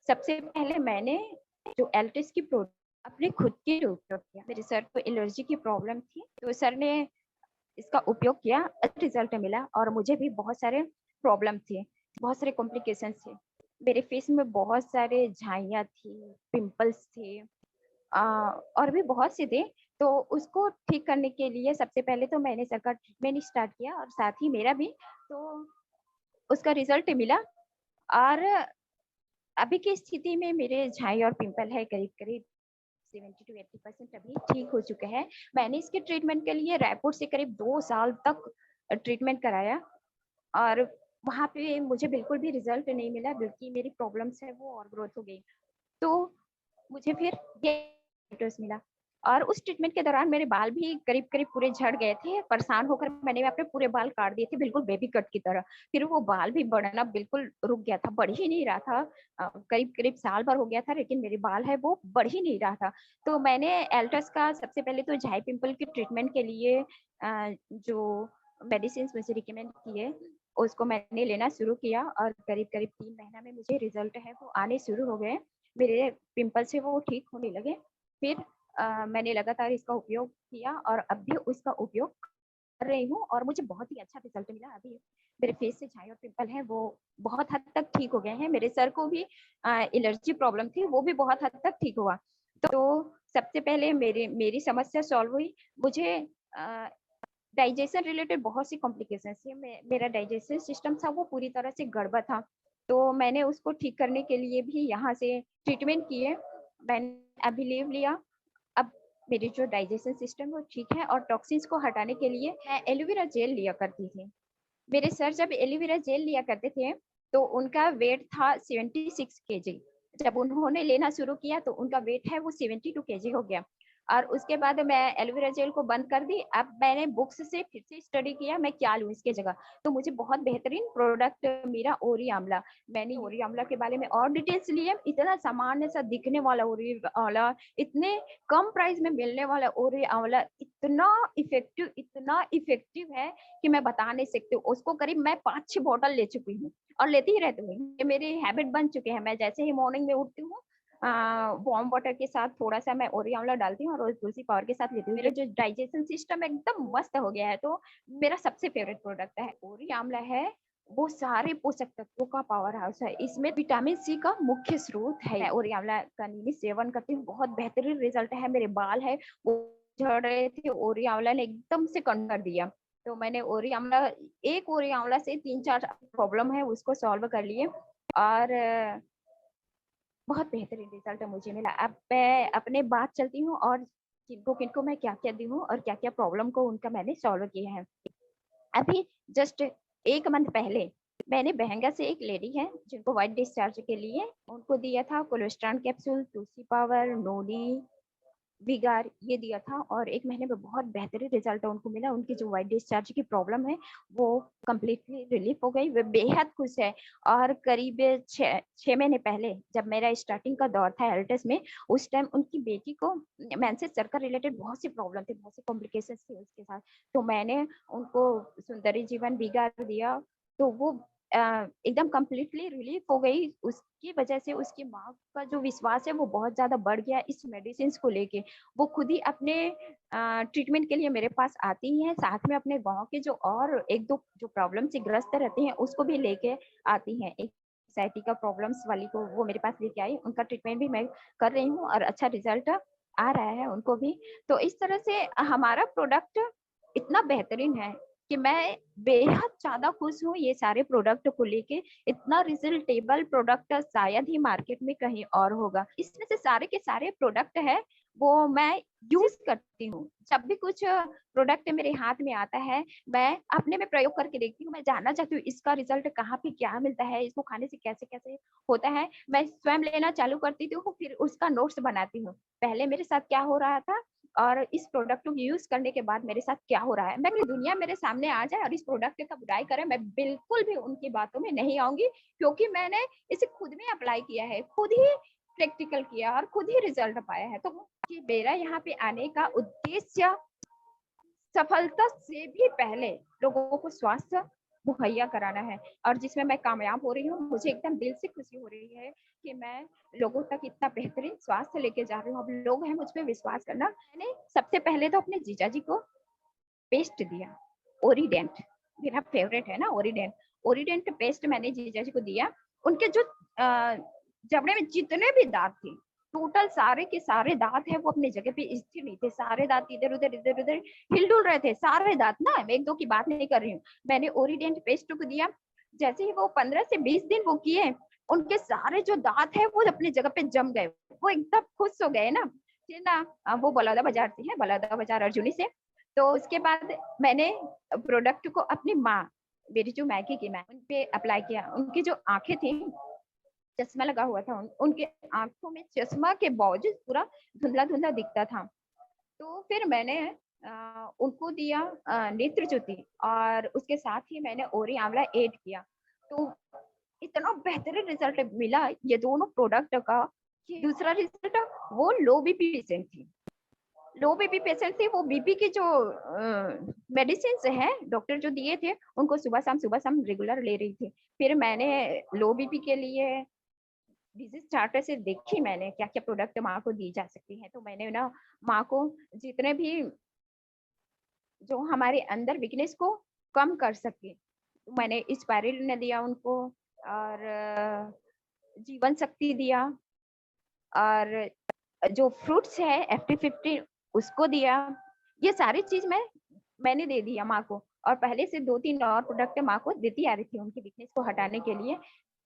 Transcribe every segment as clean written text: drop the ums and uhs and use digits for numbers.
सबसे पहले मैंने जो एल्टिस की प्रोडक्ट अपने खुद के लिए उपयोग किया। मेरे सर को एलर्जी की प्रॉब्लम थी, तो सर ने इसका उपयोग किया, अच्छा रिजल्ट मिला और मुझे भी बहुत सारे प्रॉब्लम थे, बहुत सारे कॉम्प्लिकेशंस थे। मेरे फेस में बहुत सारे झाइयाँ थी, पिंपल्स थे और भी बहुत से थे। तो उसको ठीक करने के लिए सबसे पहले तो मैंने सर का ट्रीटमेंट स्टार्ट किया और साथ ही मेरा भी, तो उसका रिजल्ट मिला और अभी की स्थिति में मेरे झाई और पिंपल है करीब-करीब 70 टू 80% अभी ठीक हो चुके हैं। मैंने इसके ट्रीटमेंट के लिए रायपुर से करीब 2 साल तक ट्रीटमेंट कराया और वहाँ पे मुझे बिल्कुल भी रिज़ल्ट नहीं मिला, बल्कि मेरी प्रॉब्लम्स है वो और ग्रोथ हो गई। तो मुझे फिर ये न्यूट्रस मिला और उस ट्रीटमेंट के दौरान मेरे बाल भी करीब-करीब पूरे झड़ गए थे। परेशान होकर मैंने अपने पूरे बाल काट दिए थे, बिल्कुल बेबी कट की तरह। फिर वो बाल भी बढ़ना बिल्कुल रुक गया था, बढ़ ही नहीं रहा था। करीब-करीब साल भर हो गया था, लेकिन मेरे बाल है वो बढ़ ही नहीं रहा था। तो मैंने एल्टस का सबसे पहले तो झाई पिंपल के ट्रीटमेंट के लिए जो मेडिसिन्स मुझे रिकमेंड किए, उसको मैंने लेना शुरू किया और करीब-करीब 3 महीना में मुझे रिज़ल्ट है वो आने शुरू हो गए। मेरे पिंपल्स है वो ठीक होने लगे। फिर मैंने लगातार इसका उपयोग किया और अब भी उसका उपयोग कर रही हूँ और मुझे बहुत ही अच्छा रिज़ल्ट मिला। अभी मेरे फेस से झाई और पिंपल हैं वो बहुत हद तक ठीक हो गए हैं। मेरे सर को भी एलर्जी प्रॉब्लम थी, वो भी बहुत हद तक ठीक हुआ। तो सबसे पहले मेरी मेरी समस्या सॉल्व हुई। मुझे अ, डाइजेशन रिलेटेड बहुत सी कॉम्प्लिकेशंस थी। मेरा डाइजेशन सिस्टम था वो पूरी तरह से गड़बड़ था। तो मैंने उसको ठीक करने के लिए भी यहाँ से ट्रीटमेंट किए। मैंने अभी लीव लिया। अब मेरी जो डाइजेशन सिस्टम है वो ठीक है और टॉक्सिन्स को हटाने के लिए मैं एलोवेरा जेल लिया करती थी। मेरे सर जब एलोवेरा जेल लिया करते थे, तो उनका वेट था 76 केजी। जब उन्होंने लेना शुरू किया तो उनका वेट है वो 72 केजी हो गया और उसके बाद मैं एलोवेरा जेल को बंद कर दी। अब मैंने बुक्स से फिर से स्टडी किया मैं क्या लूँ इसकी जगह, तो मुझे बहुत बेहतरीन प्रोडक्ट मिला ओरी आंवला। मैंने ओरी आंवला के बारे में और डिटेल्स लिए, इतना सामान्य सा दिखने वाला ओरी आंवला, इतने कम प्राइस में मिलने वाला ओरी आंवला इतना इफेक्टिव है कि मैं बता नहीं सकती हूँ। उसको करीब मैं 5-6 बॉटल ले चुकी हूँ और लेती ही रहती हूँ। ये मेरी हैबिट बन चुके हैं। मैं जैसे ही मॉर्निंग में उठती हूँ वार्म वाटर के साथ थोड़ा-सा मैं ओरी आंवला डालती हूँ और तुलसी पाउडर के साथ लेती हूँ। मेरा जो डाइजेशन सिस्टम एकदम मस्त हो गया है, तो मेरा सबसे फेवरेट प्रोडक्ट है। ओरी आंवला है, वो सारे पोषक तत्वों का पावर हाउस है। इसमें विटामिन सी का मुख्य स्रोत है। मैं ओरी आंवला का नियमित सेवन करती हूँ, बहुत बेहतरीन रिजल्ट है। मेरे बाल है वो झड़ रहे थे, ओरी आंवला ने एकदम से कम कर दिया। तो मैंने ओरी आंवला एक ओरी आंवला से 3-4 प्रॉब्लम है उसको सॉल्व कर लिए और बहुत बेहतरीन रिजल्ट मुझे मिला। अब मैं अपने बात चलती हूँ और किनको-किनको मैं क्या-क्या दी हूँ और क्या-क्या प्रॉब्लम को उनका मैंने सॉल्व किया है। अभी जस्ट 1 मंथ पहले मैंने बहंगा से एक लेडी है जिनको व्हाइट डिस्चार्ज के लिए उनको दिया था कोलेस्ट्रॉल कैप्सूल, तुलसी पावर, नोनी, विगार ये दिया था और 1 महीने में बहुत बेहतरीन रिजल्ट उनको मिला। उनकी जो व्हाइट डिस्चार्ज की प्रॉब्लम है, वो कंप्लीटली रिलीफ हो गई। वे बेहद खुश है और करीब 6 महीने पहले जब मेरा स्टार्टिंग का दौर था एल्टस में, उस टाइम उनकी बेटी को मेंसेस सर्कल रिलेटेड बहुत सी प्रॉब्लम थी, बहुत सी कॉम्प्लिकेशंस थी उसके साथ। तो मैंने उनको सुंदरी जीवन विगार दिया, तो वो एकदम कंप्लीटली रिलीफ हो गई। उसकी वजह से उसकी माँ का जो विश्वास है, वो बहुत ज़्यादा बढ़ गया इस मेडिसिन्स को लेके। वो खुद ही अपने ट्रीटमेंट के लिए मेरे पास आती हैं, साथ में अपने गाँव के जो और 1-2 जो प्रॉब्लम से ग्रस्त रहती हैं, उसको भी लेके आती हैं। एक एंग्ज़ायटी का प्रॉब्लम्स वाली को वो मेरे पास लेके आई, उनका ट्रीटमेंट भी मैं कर रही हूँ और अच्छा रिज़ल्ट आ रहा है उनको भी। तो इस तरह से हमारा प्रोडक्ट इतना बेहतरीन है कि मैं बेहद ज़्यादा खुश हूँ ये सारे प्रोडक्ट को लेके। इतना रिज़ल्टेबल प्रोडक्ट शायद ही मार्केट में कहीं और होगा। इसमें से सारे के सारे प्रोडक्ट है वो मैं यूज़ करती हूँ। जब भी कुछ प्रोडक्ट मेरे हाथ में आता है, मैं अपने में प्रयोग करके देखती हूँ। मैं जानना चाहती हूँ इसका रिज़ल्ट कहाँ पे क्या मिलता है, इसको खाने से कैसे-कैसे होता है। मैं स्वयं लेना चालू करती हूँ, फिर उसका नोट्स बनाती हूँ। पहले मेरे साथ क्या हो रहा था और इस प्रोडक्ट को यूज़ करने के बाद मेरे साथ क्या हो रहा है। मैं पूरी दुनिया मेरे सामने आ जाए और इस प्रोडक्ट का बुराई करे, मैं बिल्कुल भी उनकी बातों में नहीं आऊँगी, क्योंकि मैंने इसे खुद में अप्लाई किया है, खुद ही प्रैक्टिकल किया और खुद ही रिज़ल्ट पाया है। तो कि मेरा यहाँ पे आने का उद्देश्य सफलता से भी पहले लोगों को स्वास्थ्य मुहैया कराना है और जिसमें मैं कामयाब हो रही हूँ। मुझे एकदम दिल से खुशी हो रही है कि मैं लोगों तक इतना बेहतरीन स्वास्थ्य लेके जा रही हूँ। अब लोग हैं मुझ पे विश्वास करना। मैंने सबसे पहले तो अपने जीजा जी को पेस्ट दिया, ओरिडेंट, मेरा फेवरेट है ना ओरिडेंट। ओरिडेंट पेस्ट मैंने जीजा जी को दिया। उनके जो जबड़े में जितने भी दांत थे, टोटल सारे के सारे दांत है वो अपनी जगह पे स्थिर नहीं थे। सारे दांत इधर-उधर हिल-डुल रहे थे। सारे दांत ना, मैं 1-2 की बात नहीं कर रही हूँ। मैंने ओरिडेंट पेस्ट को दिया। जैसे ही वो 15 से 20 दिन वो किए, उनके सारे जो दांत है वो अपनी जगह पे जम गए। वो एकदम खुश हो गए ना। फिर ना वो बलौदा बाजार से है, बलौदा बाजार अर्जुनी से। तो उसके बाद मैंने प्रोडक्ट को अपनी माँ, मेरी जो मैगी की माँ, उन पे अप्लाई किया। उनकी जो आँखें थी, चश्मा लगा हुआ था, उनके आँखों में चश्मा के बावजूद पूरा धुंधला-धुंधला दिखता था। तो फिर मैंने उनको दिया नेत्र ज्योति और उसके साथ ही मैंने ओरी आंवला ऐड किया। तो इतना बेहतरीन रिजल्ट मिला ये दोनों प्रोडक्ट का। कि दूसरा रिजल्ट, वो लो बीपी पेशेंट थी। लो बीपी पेशेंट थी, वो बीपी की जो मेडिसिन है डॉक्टर जो दिए थे, उनको सुबह शाम रेगुलर ले रही थी। फिर मैंने लो बीपी के लिए डिजीज चार्टर से देखी मैंने क्या क्या प्रोडक्ट माँ को दी जा सकती है। तो मैंने ना माँ को जितने भी जो हमारे अंदर वीकनेस को कम कर सके, तो मैंने स्पाइरुलिना दिया उनको और जीवन शक्ति दिया और जो फ्रूट्स है FT50 उसको दिया। ये सारी चीज मैंने दे दिया माँ को और पहले से 2-3 और प्रोडक्ट माँ को देती आ रही थी उनकी वीकनेस को हटाने के लिए।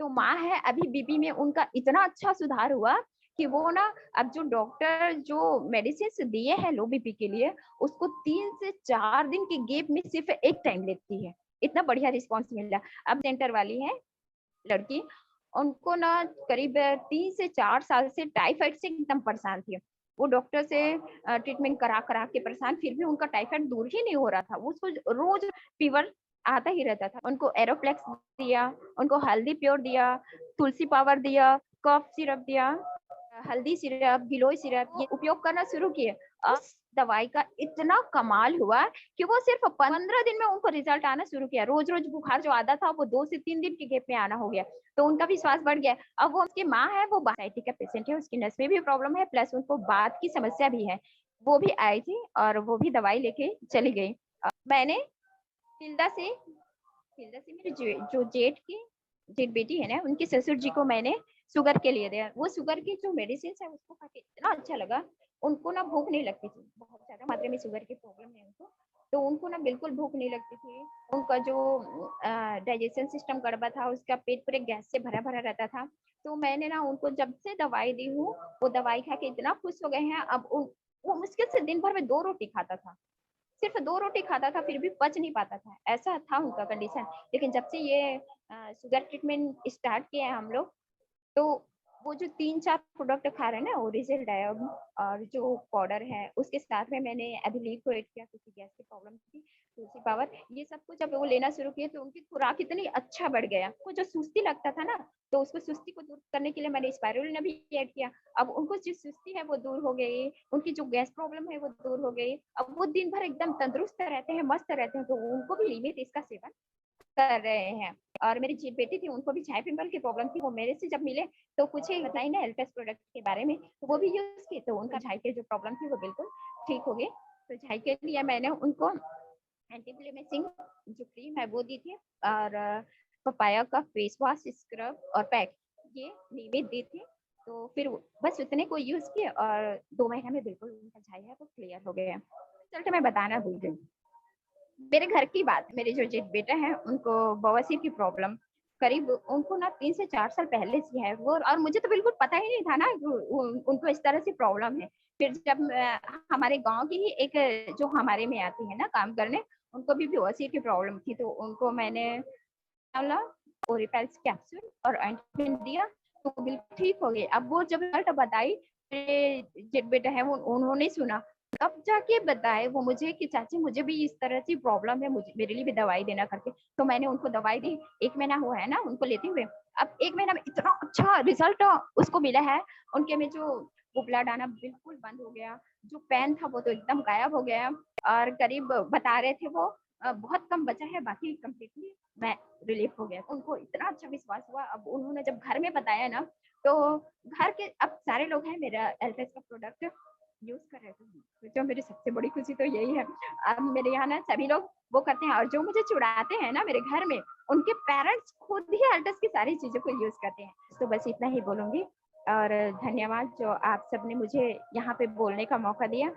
तो माँ है अभी बीपी में उनका इतना अच्छा सुधार हुआ कि वो ना अब जो डॉक्टर जो मेडिसिन दिए हैं लो बीपी के लिए, उसको 3 से 4 दिन के गैप में सिर्फ एक टाइम लेती है। इतना बढ़िया रिस्पॉन्स मिला। अब सेंटर वाली है लड़की, उनको ना करीब 3 से 4 साल से टाइफाइड से एकदम परेशान थी। वो डॉक्टर से ट्रीटमेंट करा के परेशान, फिर भी उनका टाइफाइड दूर ही नहीं हो रहा था। उसको रोज फीवर आता ही रहता था। उनको एरोफ्लेक्स दिया, उनको हल्दी प्योर दिया, तुलसी पावर दिया, कफ सिरप दिया, हल्दी सिरप, गिलोय सिरप, ये उपयोग करना शुरू किए। उस दवाई का इतना कमाल हुआ कि वो सिर्फ 15 दिन में उनको रिजल्ट आना शुरू किया। रोज-रोज बुखार जो आता था वो 2 से 3 दिन के गैप में आना हो गया। तो उनका विश्वास बढ़ गया। अब वो उसकी माँ है, वो एंग्जायटी का पेशेंट है, उसकी नस में भी प्रॉब्लम है प्लस उनको बात की समस्या भी है। वो भी आई थी और वो भी दवाई लेके चली गई। मैंने तिल्दा से मेरे जो जेठ बेटी है ना, उनके ससुर जी को मैंने शुगर के लिए दिया। वो शुगर की जो मेडिसिन है उसको खा के इतना अच्छा लगा। उनको ना भूख नहीं लगती थी, बहुत ज्यादा मात्रा में शुगर की प्रॉब्लम है उनको। तो उनको ना बिल्कुल भूख नहीं लगती थी। उनका जो डाइजेशन सिस्टम गड़बड़ था, उसका पेट पूरे गैस से भरा भरा रहता था। तो मैंने ना उनको जब से दवाई दी हूँ, वो दवाई खा के इतना खुश हो गए हैं। अब वो मुश्किल से दिन भर में 2 रोटी खाता था, सिर्फ 2 रोटी खाता था, फिर भी पच नहीं पाता था, ऐसा था उनका कंडीशन। लेकिन जब से ये शुगर ट्रीटमेंट स्टार्ट किया है हम लोग, तो वो जो 3-4 प्रोडक्ट खा रहे हैं ना, ओरिजिल डायब और जो पाउडर है, उसके साथ में मैंने अभी लीव को ऐड किया क्योंकि गैस की प्रॉब्लम थी, तुलसी पावर, ये सब कुछ जब वो लेना शुरू किए तो उनकी खुराक इतनी अच्छा बढ़ गया। वो जो सुस्ती लगता था ना, तो उसको सुस्ती को दूर करने के लिए मैंने स्पाइरुलिना भी ऐड किया। अब उनको जो सुस्ती है वो दूर हो गई, उनकी जो गैस प्रॉब्लम है वो दूर हो गई। अब वो दिन भर एकदम तंदुरुस्त रहते हैं, मस्त रहते हैं, तो उनको भी लिमिट इसका सेवन कर रहे हैं। और मेरी जी बेटी थी, उनको भी छाई पिंपल की प्रॉब्लम थी। वो मेरे से जब मिले तो कुछ ही बताई ना एल्टेस प्रोडक्ट के बारे में, तो वो भी यूज किए, तो उनका छाई की जो प्रॉब्लम थी वो बिल्कुल ठीक हो गई। तो छाई के लिए मैंने उनको एंटी इन्फ्लेमेसिंग जो क्रीम है वो दी थी और पपाया का फेस वॉश, स्क्रब और पैक, ये नियमित दी थी। तो फिर बस उतने को यूज किए और 2 महीने में बिल्कुल उनका छाई है वो क्लियर हो गया। रिजल्ट मैं बताना भूल गई। मेरे घर की बात, मेरे जो जेठ बेटा है उनको बवासीर की प्रॉब्लम करीब उनको ना 3 से 4 साल पहले से है वो, और मुझे तो बिल्कुल पता ही नहीं था ना उनको इस तरह से प्रॉब्लम है। फिर जब हमारे गांव की ही एक जो हमारे में आती है ना काम करने, उनको भी बवासीर की प्रॉब्लम थी, तो उनको मैंने ओरिपेल्स कैप्सूल और ऑइंटमेंट दिया, तो वो बिल्कुल ठीक हो गए। अब वो जब रिजल्ट बताई, मेरे जेठ बेटा है वो, उन्होंने सुना, तब जाके बताए वो मुझे कि चाची मुझे भी इस तरह की प्रॉब्लम है, मुझे मेरे लिए भी दवाई देना करके। तो मैंने उनको दवाई दी। 1 महीना हुआ है ना उनको लेते हुए। अब 1 महीना में इतना अच्छा रिजल्ट उसको मिला है। उनके में जो वो ब्लड आना बिल्कुल बंद हो गया, जो पेन था वो तो एकदम गायब हो गया। और करीब बता रहे थे वो बहुत कम बचा है, बाकी कंप्लीटली मैं रिलीफ हो गया। उनको इतना अच्छा विश्वास हुआ, अब उन्होंने जब घर में बताया ना, तो घर के अब सारे लोग हैं मेरा एल्टेस का प्रोडक्ट यूज़ कर रहे थे। तो जो मेरी सबसे बड़ी खुशी तो यही है। अब मेरे यहाँ ना सभी लोग वो करते हैं, और जो मुझे चिढ़ाते हैं ना मेरे घर में, उनके पेरेंट्स खुद ही एल्टेस की सारी चीज़ों को यूज़ करते हैं। तो बस इतना ही बोलूँगी, और धन्यवाद जो आप सबने मुझे यहाँ पे बोलने का मौका दिया।